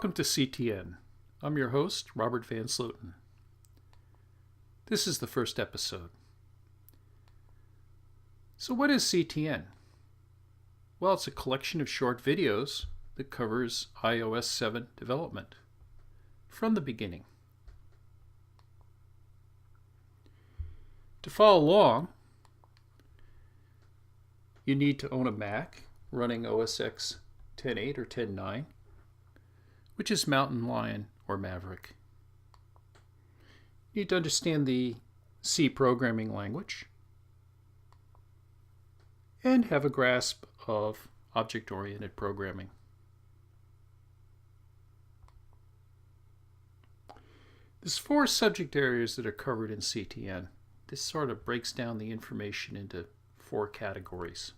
Welcome to CTN. I'm your host, Robert Van Slooten. This is the first episode. So what is CTN? Well, it's a collection of short videos that covers iOS 7 development from the beginning. To follow along, you need to own a Mac running OS X 10.8 or 10.9, which is Mountain Lion or Maverick. You need to understand the C programming language and have a grasp of object-oriented programming. There's 4 subject areas that are covered in CTN. This sort of breaks down the information into 4 categories.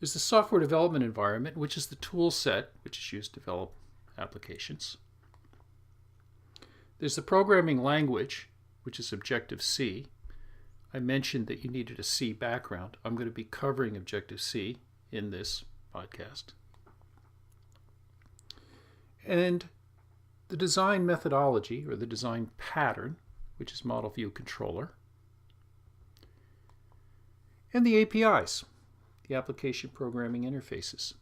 There's the software development environment, which is the tool set which is used to develop applications. There's the programming language, which is Objective-C. I mentioned that you needed a C background. I'm going to be covering Objective-C in this podcast. And the design methodology, or the design pattern, which is Model View Controller. And the APIs, the application programming interfaces.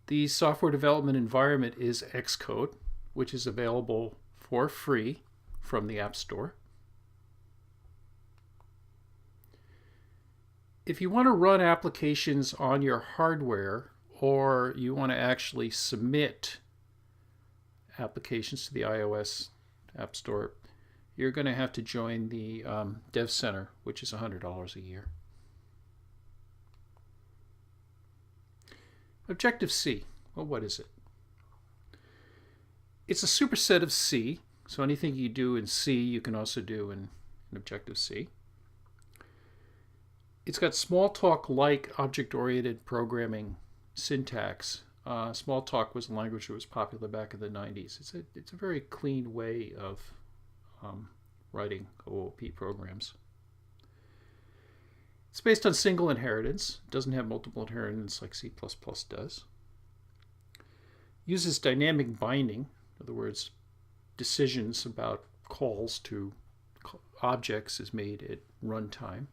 The software development environment is XCode, which is available for free from the App Store. If you want to run applications on your hardware, or you want to actually submit applications to the iOS App Store, you're going to have to join the Dev Center, which is $100 a year. Objective-C, well, what is it? It's a superset of C, so anything you do in C, you can also do in Objective-C. It's got Smalltalk-like object-oriented programming syntax. Smalltalk was a language that was popular back in the 90s. It's a very clean way of writing OOP programs. It's based on single inheritance. It doesn't have multiple inheritance like C++ does. Uses dynamic binding, in other words, decisions about calls to objects is made at runtime.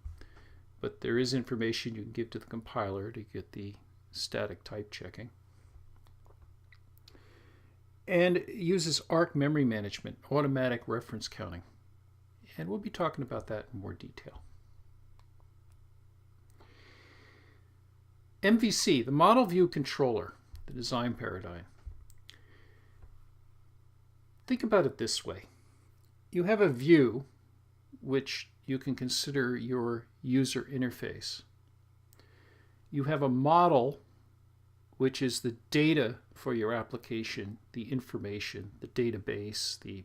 But there is information you can give to the compiler to get the static type checking. And it uses ARC memory management, automatic reference counting. And we'll be talking about that in more detail. MVC, the Model View Controller, the design paradigm. Think about it this way. You have a view which you can consider your user interface. You have a model, which is the data for your application, the information, the database, the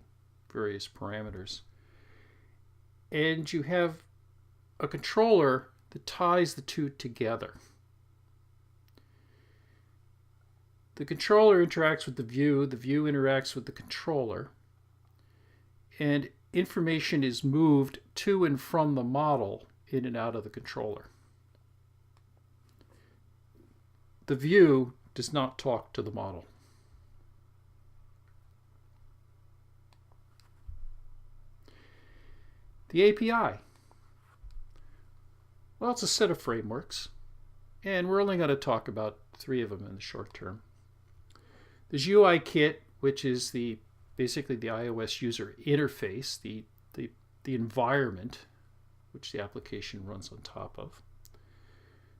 various parameters. And you have a controller that ties the two together. The controller interacts with the view interacts with the controller, and information is moved to and from the model in and out of the controller. The view does not talk to the model. The API. Well, it's a set of frameworks, and we're only going to talk about 3 of them in the short term. There's UIKit, which is basically the iOS user interface, the environment which the application runs on top of.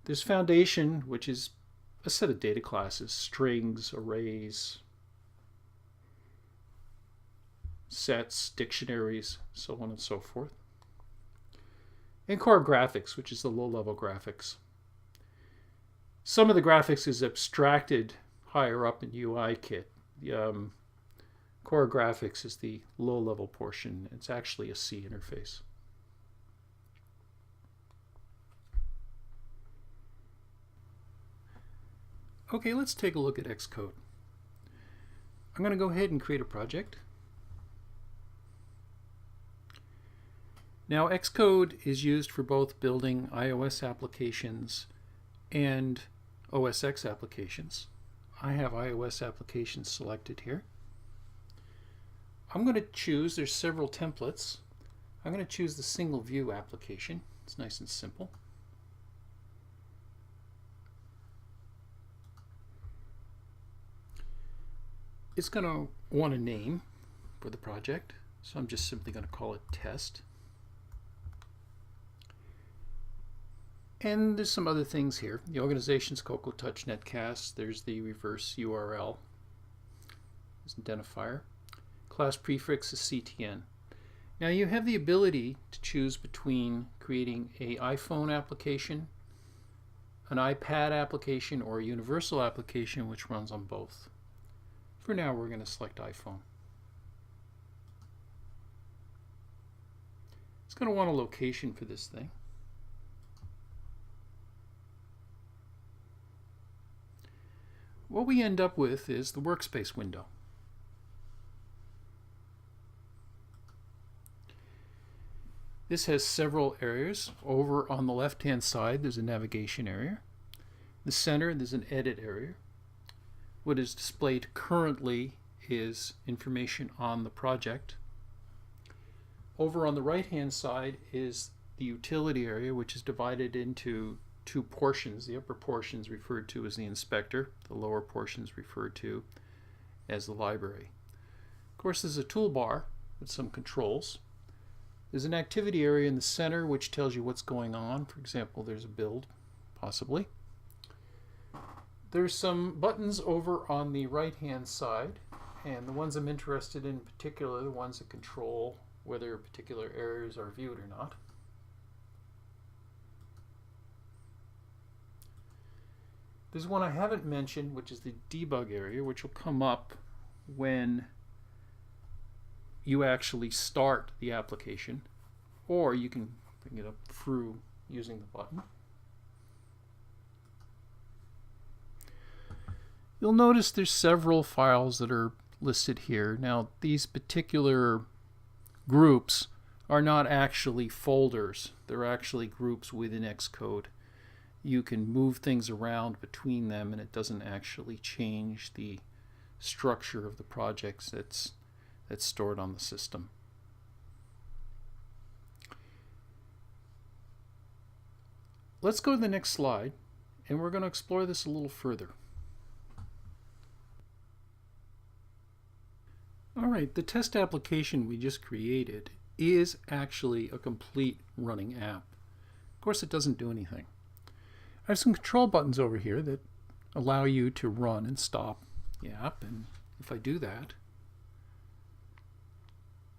There's Foundation, which is a set of data classes, strings, arrays, sets, dictionaries, so on and so forth. And Core Graphics, which is the low-level graphics. Some of the graphics is abstracted higher up in UIKit. Core Graphics is the low-level portion. It's actually a C interface. Okay, let's take a look at XCode. I'm going to go ahead and create a project. Now, Xcode is used for both building iOS applications and OS X applications. I have iOS applications selected here. I'm going to choose, there's several templates. I'm going to choose the single view application. It's nice and simple. It's going to want a name for the project, so I'm just simply going to call it test. And there's some other things here. The organization's Cocoa Touch Netcast. There's the reverse URL. There's an identifier. Class prefix is CTN. Now you have the ability to choose between creating an iPhone application, an iPad application, or a universal application which runs on both. For now, we're going to select iPhone. It's going to want a location for this thing. What we end up with is the workspace window. This has several areas. Over on the left-hand side, there's a navigation area. In the center, there's an edit area. What is displayed currently is information on the project. Over on the right-hand side is the utility area, which is divided into two portions. The upper portion is referred to as the inspector. The lower portion is referred to as the library. Of course, there's a toolbar with some controls. There's an activity area in the center which tells you what's going on. For example, there's a build, possibly. There's some buttons over on the right-hand side, and the ones I'm interested in particular, the ones that control whether particular areas are viewed or not. There's one I haven't mentioned, which is the debug area, which will come up when you actually start the application, or you can bring it up through using the button. You'll notice there's several files that are listed here. Now, these particular groups are not actually folders. They're actually groups within Xcode. You can move things around between them, and it doesn't actually change the structure of the projects that's stored on the system. Let's go to the next slide, and we're going to explore this a little further. All right, the test application we just created is actually a complete running app. Of course, it doesn't do anything. I have some control buttons over here that allow you to run and stop the app, and if I do that,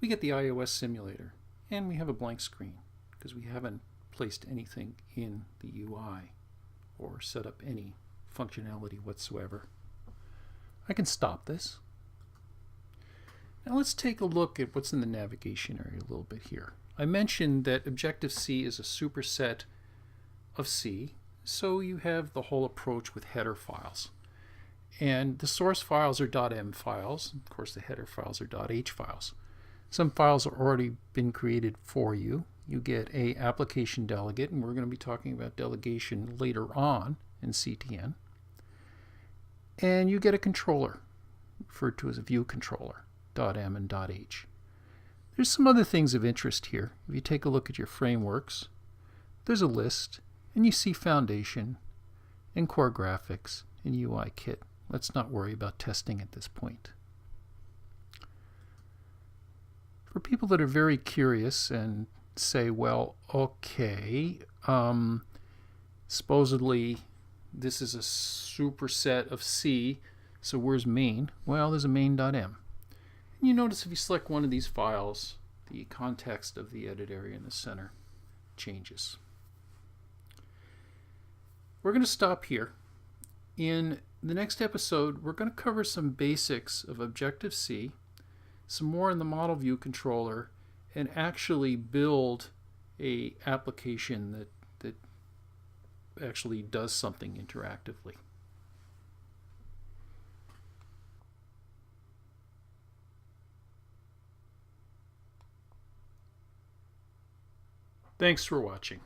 we get the iOS simulator, and we have a blank screen because we haven't placed anything in the UI or set up any functionality whatsoever. I can stop this. Now let's take a look at what's in the navigation area a little bit here. I mentioned that Objective-C is a superset of C, so you have the whole approach with header files. And the source files are .m files. Of course, the header files are .h files. Some files have already been created for you. You get a application delegate, and we're going to be talking about delegation later on in CTN. And you get a controller, referred to as a view controller, .m and .h. There's some other things of interest here. If you take a look at your frameworks, there's a list, and you see Foundation and Core Graphics and UI Kit. Let's not worry about testing at this point. For people that are very curious and say, well, okay, supposedly this is a superset of C, so where's main? Well, there's a main.m. And you notice if you select one of these files, the context of the edit area in the center changes. We're going to stop here. In the next episode, we're going to cover some basics of Objective-C, some more in the model view controller, and actually build a application that actually does something interactively. Thanks for watching.